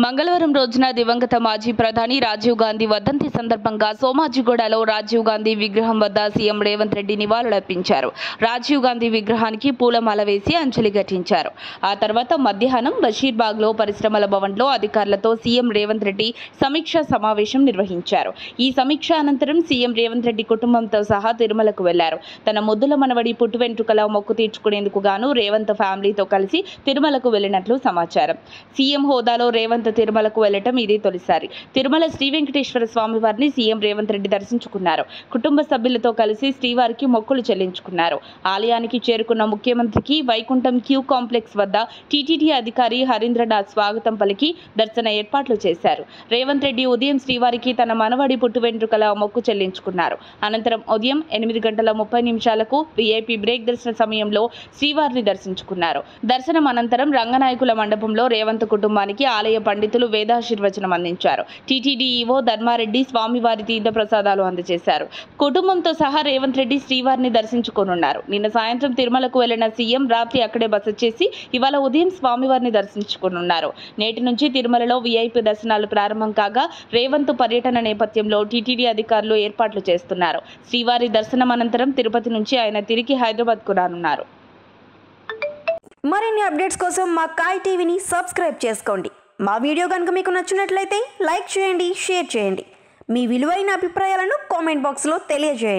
మంగళవారం రోజున దివంగత మాజీ ప్రధాని రాజీవ్ గాంధీ వర్ధంతి సందర్భంగా సోమాజిగూడలో రాజీవ్ గాంధీ విగ్రహం వద్ద సీఎం రేవంత్ రెడ్డి నివాళులర్పించారు. రాజీవ్ గాంధీ విగ్రహానికి పూలమాల వేసి అంజలి ఘటించారు. ఆ తర్వాత మధ్యాహ్నం బషీర్బాగ్లో పరిశ్రమల భవన్లో అధికారులతో సీఎం రేవంత్ రెడ్డి సమీక్షా సమావేశం నిర్వహించారు. ఈ సమీక్ష అనంతరం సీఎం రేవంత్ రెడ్డి కుటుంబంతో సహా తిరుమలకు వెళ్లారు. తన ముద్దుల మనవడి పుట్టు వెంట్రుకల మొక్కు తీర్చుకునేందుకు గాను రేవంత్ ఫ్యామిలీతో కలిసి తిరుమలకు వెళ్లినట్లు సమాచారం. సీఎం హోదాలో రేవంత్ తిరుమలకు వెళ్లటం ఇది తొలిసారి. తిరుమల శ్రీ వెంకటేశ్వర స్వామి వారిని సీఎం రేవంత్ రెడ్డి దర్శించుకున్నారు. కుటుంబ సభ్యులతో కలిసి శ్రీవారికి మొక్కులు చెల్లించుకున్నారు. ఆలయానికి చేరుకున్న ముఖ్యమంత్రికి వైకుంఠం క్యూ కాంప్లెక్స్ వద్ద టీటీడీ అధికారి హరీంద్రనాథ్ స్వాగతం పలికి దర్శన ఏర్పాట్లు చేశారు. రేవంత్ రెడ్డి ఉదయం శ్రీవారికి తన మనవడి పుట్టు వెంట్రుకల మొక్కు చెల్లించుకున్నారు. అనంతరం ఉదయం 8:30 వీఐపీ బ్రేక్ దర్శన సమయంలో శ్రీవారిని దర్శించుకున్నారు. దర్శనం అనంతరం రంగనాయకుల మండపంలో రేవంత్ కుటుంబానికి ఆలయ పండితులు వేదాశీర్వచనం అందించారు. టీటీడీ ఈవో ధర్మారెడ్డి స్వామివారి తీర్థ ప్రసాదాలు అందజేశారు. కుటుంబంతో సహా రేవంత్ రెడ్డి శ్రీవారిని దర్శించుకోనున్నారు. నిన్న సాయంత్రం తిరుమలకు వెళ్లిన సీఎం రాత్రి అక్కడే బస చేసి ఇవాళ ఉదయం స్వామివారిని దర్శించుకోనున్నారు. నేటి నుంచి తిరుమలలో వీఐపీ దర్శనాలు ప్రారంభం కాగా రేవంత్ పర్యటన నేపథ్యంలో టీటీడీ అధికారులు ఏర్పాట్లు చేస్తున్నారు. శ్రీవారి దర్శనం అనంతరం తిరుపతి నుంచి ఆయన తిరిగి హైదరాబాద్కు రానున్నారు. మరిన్ని అప్డేట్స్ కోసం మా కాయ్ టీవీని సబ్స్క్రైబ్ చేసుకోండి. మా వీడియో కనుక మీకు నచ్చినట్లయితే లైక్ చేయండి, షేర్ చేయండి. మీ విలువైన అభిప్రాయాలను కామెంట్ బాక్స్లో తెలియజేయండి.